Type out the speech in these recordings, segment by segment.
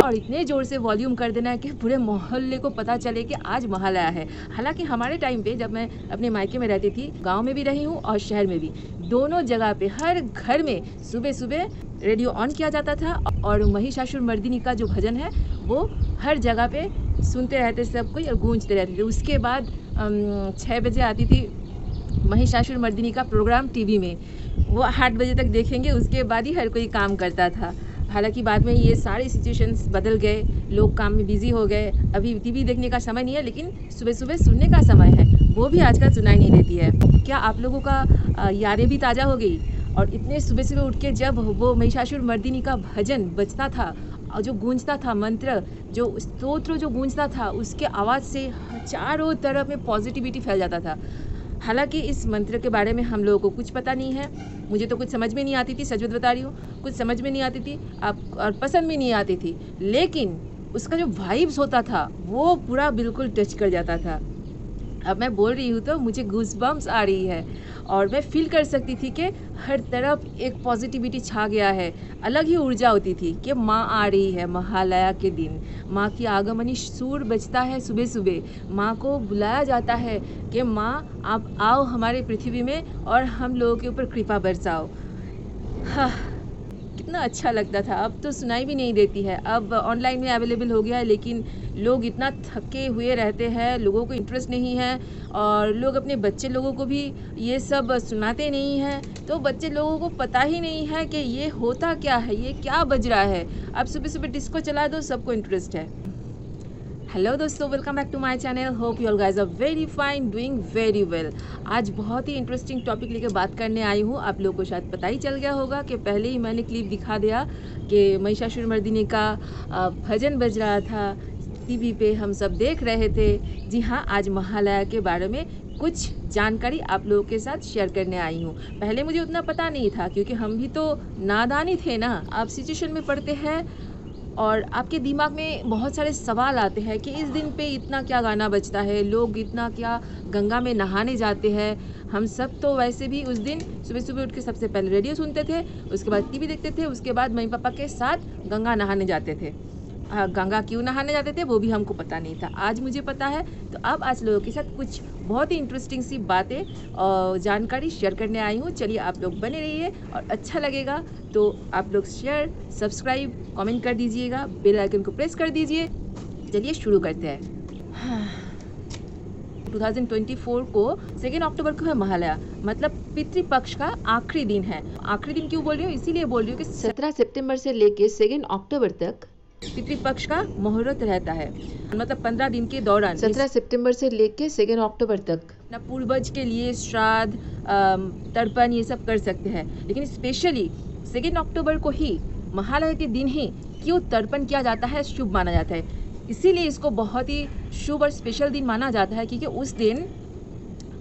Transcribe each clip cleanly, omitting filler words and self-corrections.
और इतने ज़ोर से वॉल्यूम कर देना है कि पूरे मोहल्ले को पता चले कि आज महालया है। हालाँकि हमारे टाइम पे जब मैं अपने मायके में रहती थी, गाँव में भी रही हूँ और शहर में भी, दोनों जगह पे हर घर में सुबह-सुबह रेडियो ऑन किया जाता था और महिषासुरमर्दिनी का जो भजन है वो हर जगह पे सुनते रहते सब कोई और गूंजते रहते थे। उसके बाद 6 बजे आती थी महिषासुरमर्दिनी का प्रोग्राम टीवी में, वो 8 बजे तक देखेंगे, उसके बाद ही हर कोई काम करता था। हालांकि बाद में ये सारे सिचुएशंस बदल गए, लोग काम में बिजी हो गए, अभी टीवी देखने का समय नहीं है, लेकिन सुबह सुबह सुनने का समय है, वो भी आजकल सुनाई नहीं देती है। क्या आप लोगों का यादें भी ताज़ा हो गई? और इतने सुबह सुबह उठ के जब वो महिषासुरमर्दिनी का भजन बजता था और जो गूंजता था मंत्र, जो स्तोत्र जो गूंजता था, उसके आवाज़ से चारों तरफ में पॉजिटिविटी फैल जाता था। हालांकि इस मंत्र के बारे में हम लोगों को कुछ पता नहीं है, मुझे तो कुछ समझ में नहीं आती थी, सच बता रही हूँ, कुछ समझ में नहीं आती थी आप और पसंद भी नहीं आती थी, लेकिन उसका जो वाइब्स होता था वो पूरा बिल्कुल टच कर जाता था। अब मैं बोल रही हूँ तो मुझे गूज़बम्प्स आ रही है और मैं फील कर सकती थी कि हर तरफ एक पॉजिटिविटी छा गया है, अलग ही ऊर्जा होती थी कि माँ आ रही है। महालया के दिन माँ की आगमनी सूर बजता है, सुबह सुबह माँ को बुलाया जाता है कि माँ आप आओ हमारे पृथ्वी में और हम लोगों के ऊपर कृपा बरसाओ। हाँ, कितना अच्छा लगता था। अब तो सुनाई भी नहीं देती है, अब ऑनलाइन में अवेलेबल हो गया है, लेकिन लोग इतना थके हुए रहते हैं, लोगों को इंटरेस्ट नहीं है और लोग अपने बच्चे लोगों को भी ये सब सुनाते नहीं हैं, तो बच्चे लोगों को पता ही नहीं है कि ये होता क्या है, ये क्या बज रहा है। अब सुबह सुबह डिस्को चला दो, सबको इंटरेस्ट है। हेलो दोस्तों, welcome back to my channel. Hope you all guys are very fine, doing very well. आज बहुत ही इंटरेस्टिंग टॉपिक लेकर बात करने आई हूँ। आप लोगों को शायद पता ही चल गया होगा कि पहले ही मैंने क्लिप दिखा दिया कि महिषासुरमर्दिनी का भजन बज रहा था टीवी पे, हम सब देख रहे थे। जी हाँ, आज महालया के बारे में कुछ जानकारी आप लोगों के साथ शेयर करने आई हूँ। पहले मुझे उतना पता नहीं था क्योंकि हम भी तो नादान ही थे ना। आप सिचुएशन में पढ़ते हैं और आपके दिमाग में बहुत सारे सवाल आते हैं कि इस दिन पे इतना क्या गाना बजता है, लोग इतना क्या गंगा में नहाने जाते हैं। हम सब तो वैसे भी उस दिन सुबह सुबह उठ के सबसे पहले रेडियो सुनते थे, उसके बाद टीवी देखते थे, उसके बाद मम्मी पापा के साथ गंगा नहाने जाते थे। गंगा क्यों नहाने जाते थे वो भी हमको पता नहीं था, आज मुझे पता है। तो अब आज लोगों के साथ कुछ बहुत ही इंटरेस्टिंग सी बातें और जानकारी शेयर करने आई हूँ। चलिए आप लोग बने रहिए और अच्छा लगेगा तो आप लोग शेयर, सब्सक्राइब, कमेंट कर दीजिएगा, बेल आइकन को प्रेस कर दीजिए। चलिए शुरू करते हैं। 2024 को 2 अक्टूबर को है महालया, मतलब पितृपक्ष का आखिरी दिन है। आखिरी दिन क्यों बोल रही हूँ? इसीलिए बोल रही हूँ कि 17 सितंबर से लेके 2 अक्टूबर तक पितृपक्ष का मुहूर्त रहता है, मतलब 15 दिन के दौरान 17 सितंबर से लेके 2 अक्टूबर तक ना पूर्वज के लिए श्राद्ध, तर्पण ये सब कर सकते हैं, लेकिन स्पेशली 2 अक्टूबर को ही महालया के दिन ही क्यों तर्पण किया जाता है, शुभ माना जाता है। इसीलिए इसको बहुत ही शुभ और स्पेशल दिन माना जाता है क्योंकि उस दिन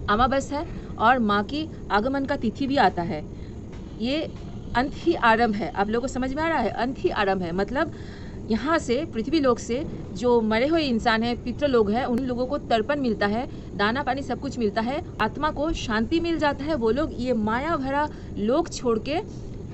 अमावस है और माँ की आगमन का तिथि भी आता है। ये अंत ही आरंभ है। आप लोगों को समझ में आ रहा है? अंत ही आरंभ है, मतलब यहाँ से पृथ्वी लोक से जो मरे हुए इंसान हैं, पितृ लोग हैं, उन लोगों को तर्पण मिलता है, दाना पानी सब कुछ मिलता है, आत्मा को शांति मिल जाता है। वो लोग ये माया भरा लोक छोड़ के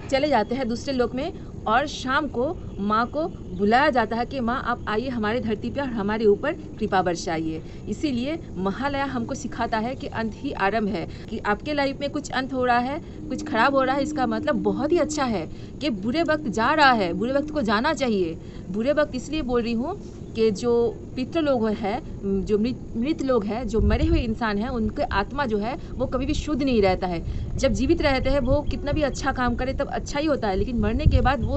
चले जाते हैं दूसरे लोक में और शाम को माँ को बुलाया जाता है कि माँ आप आइए हमारे धरती पे और हमारे ऊपर कृपा बरसाइए। इसीलिए महालया हमको सिखाता है कि अंत ही आरंभ है, कि आपके लाइफ में कुछ अंत हो रहा है, कुछ खराब हो रहा है, इसका मतलब बहुत ही अच्छा है कि बुरे वक्त जा रहा है, बुरे वक्त को जाना चाहिए। बुरे वक्त इसलिए बोल रही हूँ कि जो पितृ लोग हैं, जो मृत लोग हैं, जो मरे हुए इंसान हैं, उनके आत्मा जो है वो कभी भी शुद्ध नहीं रहता है। जब जीवित रहते हैं वो कितना भी अच्छा काम करे तब अच्छा ही होता है, लेकिन मरने के बाद वो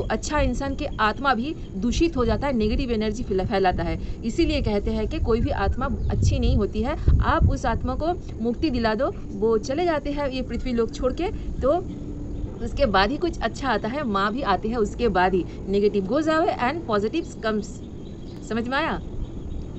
अच्छा इंसान के आत्मा भी दूषित हो जाता है, नेगेटिव एनर्जी फैलाता है। इसीलिए कहते हैं कि कोई भी आत्मा अच्छी नहीं होती है, आप उस आत्मा को मुक्ति दिला दो, वो चले जाते हैं ये पृथ्वी लोग छोड़ के, तो उसके बाद ही कुछ अच्छा आता है, माँ भी आती है उसके बाद ही। Negative goes away and positive comes. समझ में आया?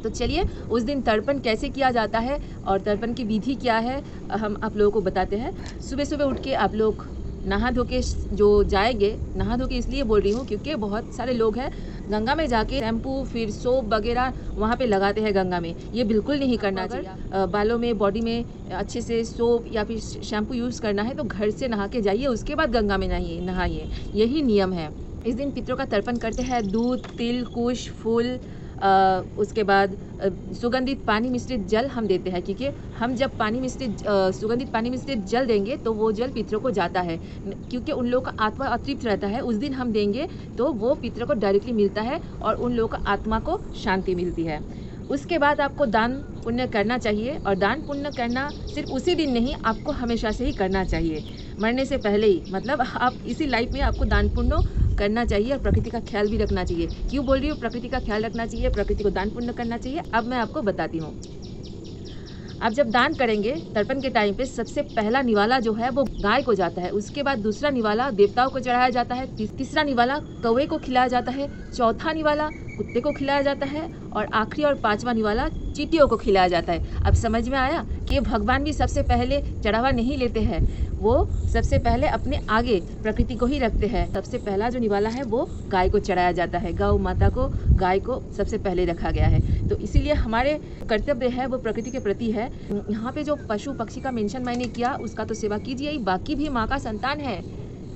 तो चलिए उस दिन तर्पण कैसे किया जाता है और तर्पण की विधि क्या है हम आप लोगों को बताते हैं। सुबह सुबह उठ के आप लोग नहा धो के जो जाएंगे, नहा धो के इसलिए बोल रही हूँ क्योंकि बहुत सारे लोग हैं गंगा में जाके शैम्पू फिर सोप वगैरह वहाँ पे लगाते हैं गंगा में। ये बिल्कुल नहीं करना चाहिए। बालों में, बॉडी में अच्छे से सोप या फिर शैम्पू यूज़ करना है तो घर से नहा के जाइए, उसके बाद गंगा में नहाइए। यही नियम है। इस दिन पितरों का तर्पण करते हैं दूध, तिल, कुश, फूल, उसके बाद सुगंधित पानी मिश्रित जल हम देते हैं, क्योंकि हम जब पानी मिश्रित सुगंधित पानी मिश्रित जल देंगे तो वो जल पितरों को जाता है, क्योंकि उन लोगों का आत्मा अतृप्त रहता है। उस दिन हम देंगे तो वो पितरों को डायरेक्टली मिलता है और उन लोगों का आत्मा को शांति मिलती है। उसके बाद आपको दान पुण्य करना चाहिए, और दान पुण्य करना सिर्फ उसी दिन नहीं, आपको हमेशा से ही करना चाहिए, मरने से पहले ही। मतलब आप इसी लाइफ में आपको दान पुण्य करना चाहिए और प्रकृति का ख्याल भी रखना चाहिए। क्यों बोल रही हूँ प्रकृति का ख्याल रखना चाहिए, प्रकृति को दान पुण्य करना चाहिए? अब मैं आपको बताती हूँ। आप जब दान करेंगे तर्पण के टाइम पे, सबसे पहला निवाला जो है वो गाय को जाता है, उसके बाद दूसरा निवाला देवताओं को चढ़ाया जाता है, तीसरा निवाला कौवे को खिलाया जाता है, चौथा निवाला कुत्ते को खिलाया जाता है, और आखिरी और पांचवा निवाला चींटियों को खिलाया जाता है। अब समझ में आया कि भगवान भी सबसे पहले चढ़ावा नहीं लेते हैं, वो सबसे पहले अपने आगे प्रकृति को ही रखते हैं। सबसे पहला जो निवाला है वो गाय को चढ़ाया जाता है, गौ माता को, गाय को सबसे पहले रखा गया है। तो इसीलिए हमारे कर्तव्य है वो प्रकृति के प्रति है। यहाँ पे जो पशु पक्षी का मेंशन मैंने किया, उसका तो सेवा कीजिए ही, बाकी भी माँ का संतान है,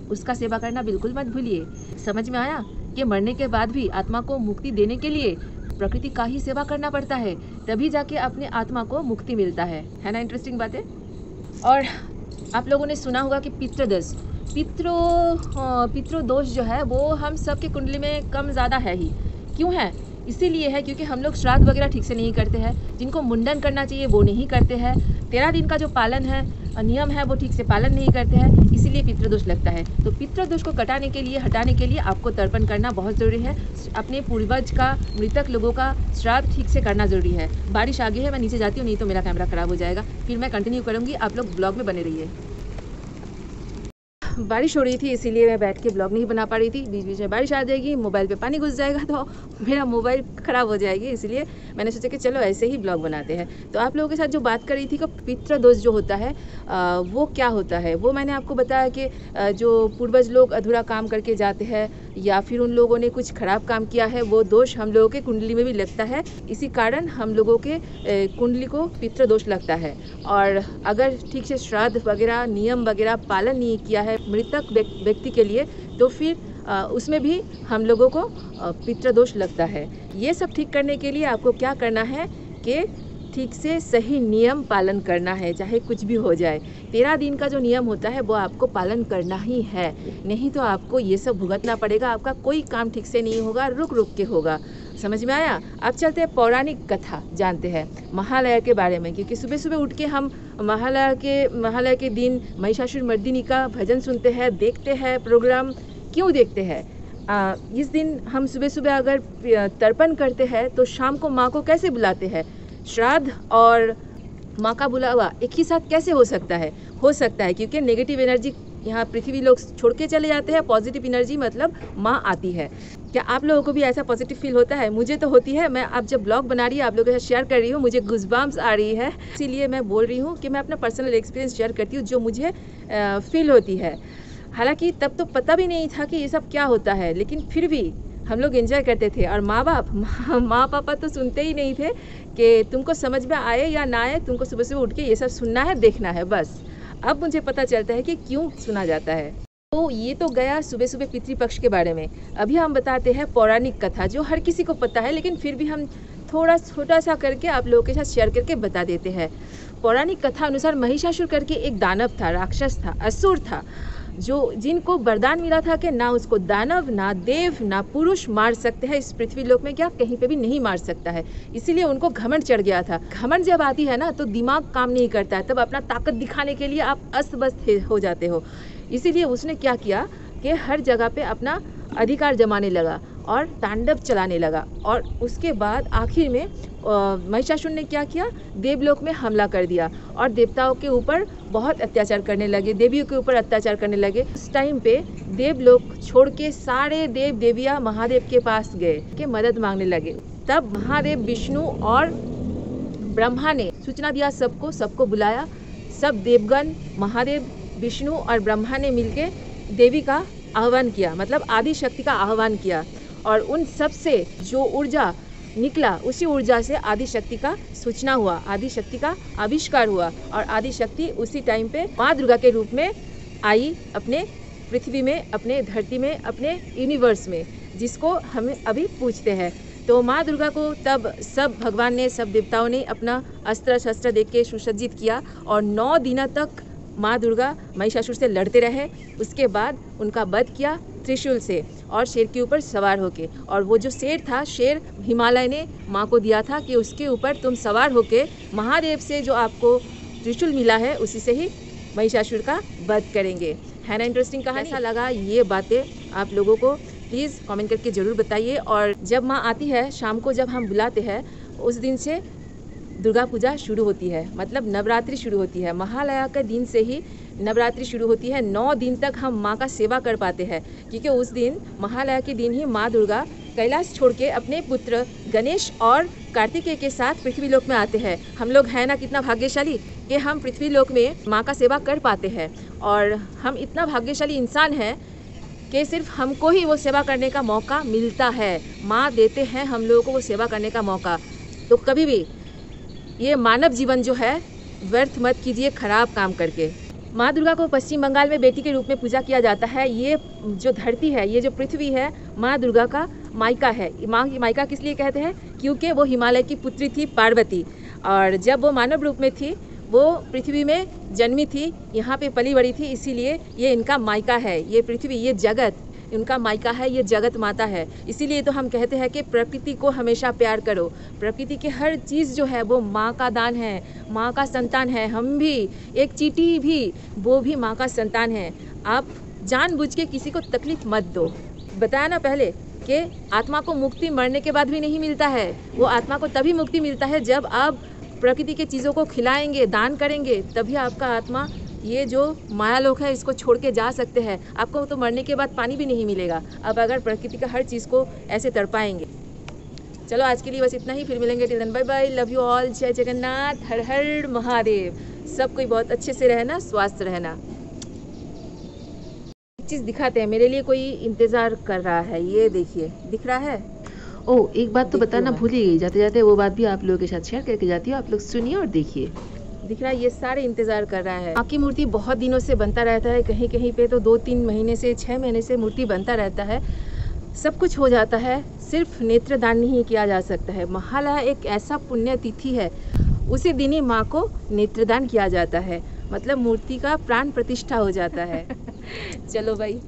उसका सेवा करना बिल्कुल मत भूलिए। समझ में आया कि मरने के बाद भी आत्मा को मुक्ति देने के लिए प्रकृति का ही सेवा करना पड़ता है, तभी जाके अपने आत्मा को मुक्ति मिलता है ना। इंटरेस्टिंग बात है। और आप लोगों ने सुना होगा कि पितृदोष, पितृदोष जो है वो हम सब के कुंडली में कम ज़्यादा है ही। क्यों है? इसीलिए है क्योंकि हम लोग श्राद्ध वगैरह ठीक से नहीं करते हैं, जिनको मुंडन करना चाहिए वो नहीं करते हैं, 13 दिन का जो पालन है नियम है वो ठीक से पालन नहीं करते हैं, इसीलिए पितृदोष लगता है। तो पितृदोष को हटाने के लिए आपको तर्पण करना बहुत ज़रूरी है। अपने पूर्वज का, मृतक लोगों का श्राद्ध ठीक से करना ज़रूरी है। बारिश आ गई है, मैं नीचे जाती हूँ, नहीं तो मेरा कैमरा ख़राब हो जाएगा, फिर मैं कंटिन्यू करूँगी। आप लोग ब्लॉग में बने रहिए। बारिश हो रही थी इसीलिए मैं बैठ के ब्लॉग नहीं बना पा रही थी। बीच बीच में बारिश आ जाएगी, मोबाइल पे पानी घुस जाएगा तो मेरा मोबाइल ख़राब हो जाएगी, इसलिए मैंने सोचा कि चलो ऐसे ही ब्लॉग बनाते हैं। तो आप लोगों के साथ जो बात कर रही थी कि पितृदोष जो होता है वो क्या होता है, वो मैंने आपको बताया कि जो पूर्वज लोग अधूरा काम करके जाते हैं या फिर उन लोगों ने कुछ खराब काम किया है, वो दोष हम लोगों के कुंडली में भी लगता है। इसी कारण हम लोगों के कुंडली को पितृदोष लगता है। और अगर ठीक से श्राद्ध वगैरह नियम वगैरह पालन नहीं किया है मृतक व्यक्ति के लिए, तो फिर उसमें भी हम लोगों को पितृदोष लगता है। ये सब ठीक करने के लिए आपको क्या करना है कि ठीक से सही नियम पालन करना है, चाहे कुछ भी हो जाए। 13 दिन का जो नियम होता है वो आपको पालन करना ही है, नहीं तो आपको ये सब भुगतना पड़ेगा। आपका कोई काम ठीक से नहीं होगा, रुक रुक के होगा। समझ में आया? अब चलते हैं पौराणिक कथा जानते हैं महालया के बारे में, क्योंकि सुबह सुबह उठ के हम महालया के दिन महिषासुर मर्दिनी का भजन सुनते हैं, देखते हैं प्रोग्राम। क्यों देखते हैं? इस दिन हम सुबह सुबह अगर तर्पण करते हैं तो शाम को माँ को कैसे बुलाते हैं? श्राद्ध और माँ का बुलावा एक ही साथ कैसे हो सकता है? हो सकता है क्योंकि नेगेटिव एनर्जी यहाँ पृथ्वी लोग छोड़ के चले जाते हैं, पॉजिटिव एनर्जी मतलब माँ आती है। क्या आप लोगों को भी ऐसा पॉजिटिव फील होता है? मुझे तो होती है। मैं अब जब ब्लॉग बना रही हूँ, आप लोगों के साथ शेयर कर रही हूँ, मुझे गुज़बम्स आ रही है, इसीलिए मैं बोल रही हूँ कि मैं अपना पर्सनल एक्सपीरियंस शेयर करती हूँ जो मुझे फील होती है। हालांकि तब तो पता भी नहीं था कि ये सब क्या होता है, लेकिन फिर भी हम लोग एंजॉय करते थे। और माँ पापा तो सुनते ही नहीं थे कि तुमको समझ में आए या ना आए, तुमको सुबह सुबह उठ के ये सब सुनना है, देखना है, बस। अब मुझे पता चलता है कि क्यों सुना जाता है। तो ये तो गया सुबह सुबह पितृपक्ष के बारे में। अभी हम बताते हैं पौराणिक कथा, जो हर किसी को पता है, लेकिन फिर भी हम थोड़ा छोटा सा करके आप लोगों के साथ शेयर करके बता देते हैं। पौराणिक कथा अनुसार महिषासुर करके एक दानव था, राक्षस था, असुर था, जिनको वरदान मिला था कि ना उसको दानव, ना देव, ना पुरुष मार सकते हैं। इस पृथ्वी लोक में क्या कहीं पे भी नहीं मार सकता है, इसीलिए उनको घमंड चढ़ गया था। घमंड जब आती है ना तो दिमाग काम नहीं करता है, तब अपना ताकत दिखाने के लिए आप अस्त व्यस्त हो जाते हो। इसीलिए उसने क्या किया कि हर जगह पे अपना अधिकार जमाने लगा और तांडव चलाने लगा। और उसके बाद आखिर में महिषासुर ने क्या किया? देवलोक में हमला कर दिया और देवताओं के ऊपर बहुत अत्याचार करने लगे, देवियों के ऊपर अत्याचार करने लगे। उस टाइम पे देवलोक छोड़ के सारे देव देवियाँ महादेव के पास गए कि मदद मांगने लगे। तब महादेव, विष्णु और ब्रह्मा ने सूचना दिया, सबको बुलाया। सब देवगण, महादेव, विष्णु और ब्रह्मा ने मिलके देवी का आह्वान किया, मतलब आदि शक्ति का आह्वान किया। और उन सब से जो ऊर्जा निकला, उसी ऊर्जा से आदि शक्ति का सूचना हुआ, आदि शक्ति का आविष्कार हुआ। और आदि शक्ति उसी टाइम पे माँ दुर्गा के रूप में आई अपने पृथ्वी में, अपने धरती में, अपने यूनिवर्स में, जिसको हम अभी पूजते हैं। तो माँ दुर्गा को तब सब भगवान ने, सब देवताओं ने अपना अस्त्र शस्त्र दे के सुसज्जित किया और 9 दिनों तक माँ दुर्गा महिषासुर से लड़ते रहे। उसके बाद उनका वध किया त्रिशूल से और शेर के ऊपर सवार होके। और वो जो शेर था, शेर हिमालय ने माँ को दिया था कि उसके ऊपर तुम सवार होके महादेव से जो आपको त्रिशूल मिला है उसी से ही महिषासुर का वध करेंगे। है ना इंटरेस्टिंग कहानी? कैसा लगा ये बातें आप लोगों को प्लीज़ कमेंट करके ज़रूर बताइए। और जब माँ आती है शाम को, जब हम बुलाते हैं, उस दिन से दुर्गा पूजा शुरू होती है, मतलब नवरात्रि शुरू होती है। महालया के दिन से ही नवरात्रि शुरू होती है। 9 दिन तक हम माँ का सेवा कर पाते हैं, क्योंकि उस दिन महालया के दिन ही माँ दुर्गा कैलाश छोड़ के अपने पुत्र गणेश और कार्तिकेय के साथ पृथ्वी लोक में आते हैं। हम लोग हैं ना कितना भाग्यशाली कि हम पृथ्वी लोक में माँ का सेवा कर पाते हैं। और हम इतना भाग्यशाली इंसान हैं कि सिर्फ हमको ही वो सेवा करने का मौका मिलता है। माँ देते हैं हम लोगों को वो सेवा करने का मौका। तो कभी भी ये मानव जीवन जो है व्यर्थ मत कीजिए खराब काम करके। माँ दुर्गा को पश्चिम बंगाल में बेटी के रूप में पूजा किया जाता है। ये जो धरती है, ये जो पृथ्वी है, माँ दुर्गा का मायका है। माँ की मायका किस लिए कहते हैं? क्योंकि वो हिमालय की पुत्री थी पार्वती, और जब वो मानव रूप में थी वो पृथ्वी में जन्मी थी, यहाँ पे पली बड़ी थी, इसीलिए ये इनका मायका है। ये पृथ्वी, ये जगत इनका मायका है, ये जगत माता है। इसीलिए तो हम कहते हैं कि प्रकृति को हमेशा प्यार करो। प्रकृति की हर चीज़ जो है वो माँ का दान है, माँ का संतान है। हम भी, एक चींटी भी, वो भी माँ का संतान है। आप जानबूझ के किसी को तकलीफ मत दो। बताया ना पहले कि आत्मा को मुक्ति मरने के बाद भी नहीं मिलता है। वो आत्मा को तभी मुक्ति मिलता है जब आप प्रकृति के चीज़ों को खिलाएंगे, दान करेंगे, तभी आपका आत्मा ये जो माया लोक है इसको छोड़ के जा सकते हैं। आपको तो मरने के बाद पानी भी नहीं मिलेगा अब अगर प्रकृति का हर चीज़ को ऐसे तड़पाएंगे। चलो आज के लिए बस इतना ही, फिर मिलेंगे। Till then bye bye, love you all, जय जगन्नाथ, हर हर महादेव। सब कोई बहुत अच्छे से रहना, स्वस्थ रहना। एक चीज़ दिखाते हैं, मेरे लिए कोई इंतज़ार कर रहा है, ये देखिए, दिख रहा है? ओ, एक बात तो बताना भूल ही गई, जाते जाते वो बात भी आप लोगों के साथ शेयर करके जाती हूँ। आप लोग सुनिए और देखिए। दिख रहा है, ये सारे इंतज़ार कर रहा है। माँ की मूर्ति बहुत दिनों से बनता रहता है, कहीं कहीं पे तो 2-3 महीने से, 6 महीने से मूर्ति बनता रहता है। सब कुछ हो जाता है, सिर्फ नेत्रदान नहीं किया जा सकता है। महालया एक ऐसा पुण्य तिथि है, उसी दिन ही माँ को नेत्रदान किया जाता है, मतलब मूर्ति का प्राण प्रतिष्ठा हो जाता है। चलो भाई।